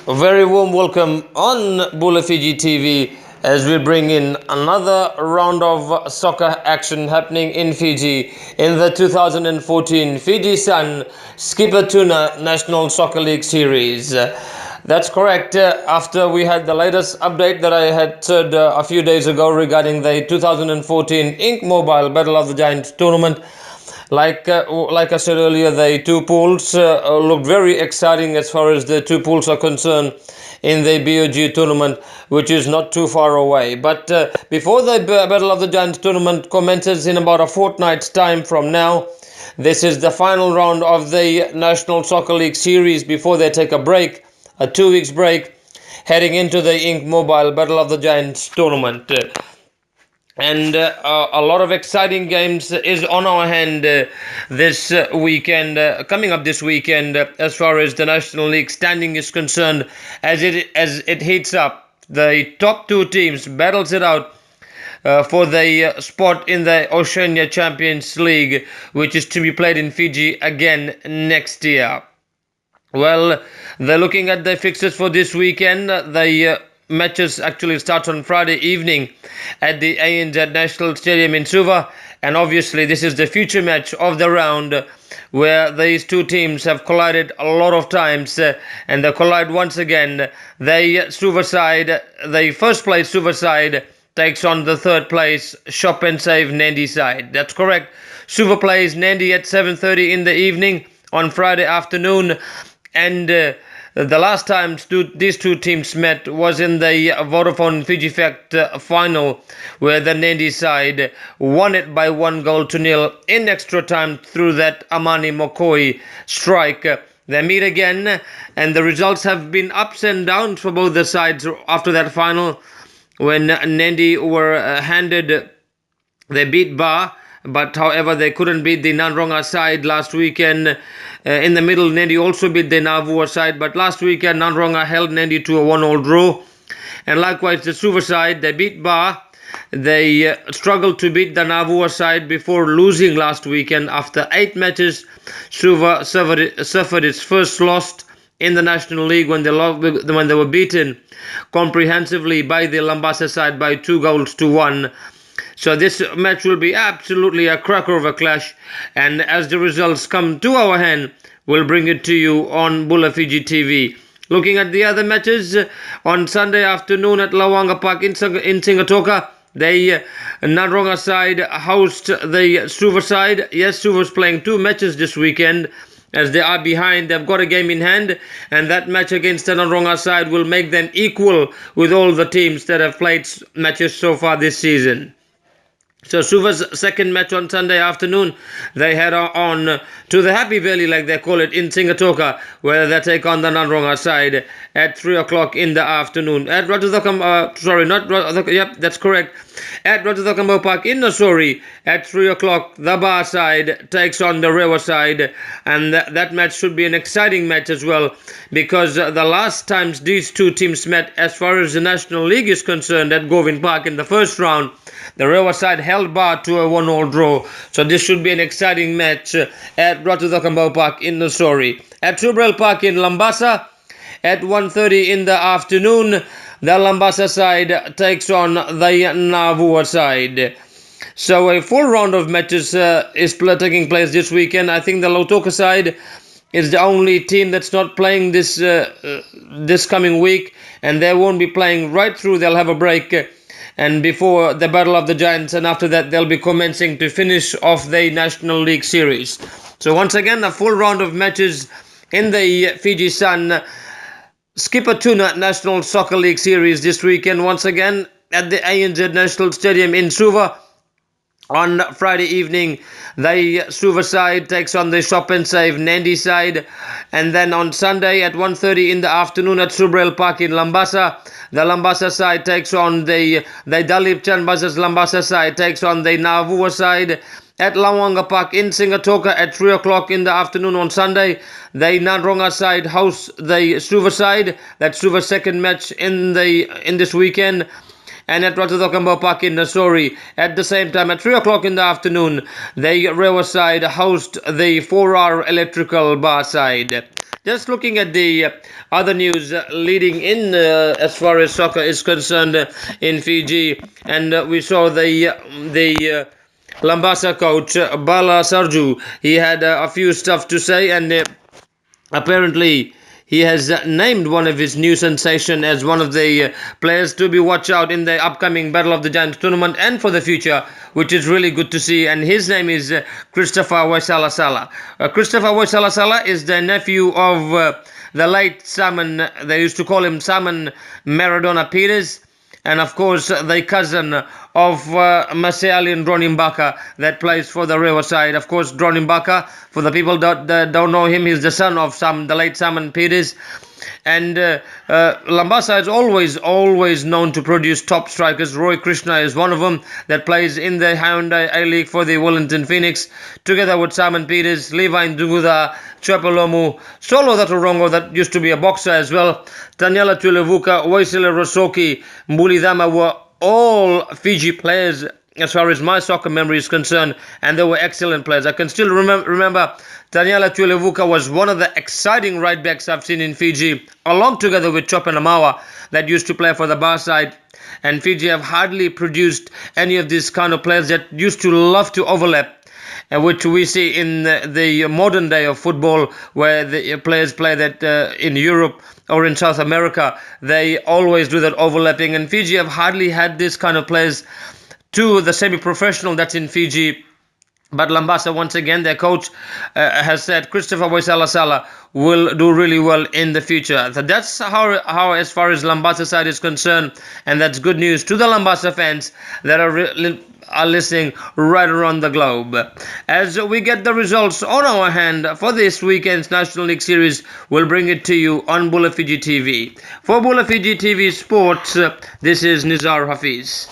A very warm welcome on Bula Fiji TV as we bring in another round of soccer action happening in Fiji in the 2014 Fiji Sun Skipper Tuna National Soccer League Series. That's correct. After we had the latest update that I had said a few days ago regarding the 2014 Ink Mobile Battle of the Giants tournament, like I said earlier, the two pools look very exciting as far as the two pools are concerned in the BOG tournament, which is not too far away. But before the Battle of the Giants tournament commences in about a fortnight's time from now, this is the final round of the National Soccer League Series before they take a break, a 2 weeks break, heading into the Ink Mobile Battle of the Giants tournament. And a lot of exciting games is on our hand this weekend, coming up this weekend, as far as the National League standing is concerned, as it heats up. The top two teams battles it out for the spot in the Oceania Champions League, which is to be played in Fiji again next year. Well, they're looking at the fixtures for this weekend. The matches actually start on Friday evening at the ANZ National Stadium in Suva, and obviously this is the future match of the round where these two teams have collided a lot of times, and they collide once again. The first place Suva side takes on the third place Shop and Save Nandi side. That's correct. Suva plays Nandi at 7:30 in the evening on Friday afternoon, and the last time these two teams met was in the Vodafone Fijifact final, where the Nandi side won it by 1-0 in extra time through that Amani Mokoi strike. They meet again, and the results have been ups and downs for both the sides after that final. When Nandi were they beat Ba, but however they couldn't beat the Nanronga side last weekend. In the middle, Nandi also beat the Navua side, but last weekend Nanronga held Nandi to a 1-1 draw. And likewise the Suva side, they beat Ba. They struggled to beat the Navua side before losing last weekend. After 8 matches, Suva suffered its first loss in the National League when they were beaten comprehensively by the Lambasa side by 2-1. So this match will be absolutely a cracker of a clash, and as the results come to our hand, we'll bring it to you on Bula Fiji TV. Looking at the other matches, on Sunday afternoon at Lawanga Park in Singatoka, the Nanronga side host the Suva side. Yes, Suva's playing 2 matches this weekend. As they are behind, they've got a game in hand, and that match against the Nanronga side will make them equal with all the teams that have played matches so far this season. So Suva's second match on Sunday afternoon, they head on to the Happy Valley, like they call it, in Singatoka, where they take on the Nanronga side at 3 o'clock in the afternoon. At that's correct. At Rajathakambo Park in Nosori at 3 o'clock, the Ba side takes on the Rewa side, and that match should be an exciting match as well, because the last times these two teams met, as far as the National League is concerned, at Govind Park in the first round, the Rewa side held Ba to a 1-1 draw. So this should be an exciting match at Rajathakambo Park in Nosori. At Tubrel Park in Lambasa at 1:30 in the afternoon, the Lambasa side takes on the Navua side. So a full round of matches is taking place this weekend. I think the Lautoka side is the only team that's not playing this coming week, and they won't be playing right through. They'll have a break, and before the Battle of the Giants, and after that they'll be commencing to finish off the National League Series. So once again, a full round of matches in the Fiji Sun Skipper Tuna National Soccer League Series this weekend, once again at the ANZ National Stadium in Suva. On Friday evening, the Suva side takes on the Shop and Save Nandi side, and then on Sunday at 1:30 in the afternoon at Subrel Park in Lambasa, the Lambasa side takes on the Dalip Chanbaz's Lambasa side takes on the Navua side. At Lawanga Park in Singatoka at 3 o'clock in the afternoon on Sunday, the Nanronga side hosts the Suva side. That's Suva's second match in this weekend. and at Ratadokamba Park in Nasori. At the same time, at 3 o'clock in the afternoon, the Rewa side host the 4R Electrical Bar side. Just looking at the other news leading in as far as soccer is concerned in Fiji, and we saw the Lambasa coach Bala Sarju. He had a few stuff to say, and apparently he has named one of his new sensation as one of the players to be watched out in the upcoming Battle of the Giants tournament and for the future, which is really good to see. And his name is Christopher Waisala Sala. Christopher Waisala Sala is the nephew of the late Simon, they used to call him Simon Maradona Peters, and of course the cousin of Maseali and Dronimbaka that plays for the Rewa side. Of course, Dronimbaka, for the people that don't know him, he's the son of the late Simon Peters. And Lambasa is always known to produce top strikers. Roy Krishna is one of them that plays in the Hyundai A-League for the Wellington Phoenix, together with Simon Peters, Levi Nduguda, Chapalomu, Solo Datorongo, that used to be a boxer as well, Daniela Tulevuka, Waisile Rosoki, Mbulidama were all Fiji players as far as my soccer memory is concerned, and they were excellent players. I can still remember Daniela Tulevuka was one of the exciting right backs I've seen in Fiji, along together with Chopanamawa that used to play for the bar side. And Fiji have hardly produced any of these kind of players that used to love to overlap, which we see in the modern day of football, where the players play that in Europe or in South America, they always do that overlapping. And Fiji have hardly had this kind of players to the semi-professional that's in Fiji. But Lambasa, once again, their coach has said Christopher Waisala Sala will do really well in the future. So that's how as far as Lambasa side is concerned, and that's good news to the Lambasa fans that are listening right around the globe. As we get the results on our hand for this weekend's National League Series, we'll bring it to you on Bula Fiji TV. For Bula Fiji TV Sports, this is Nizar Hafiz.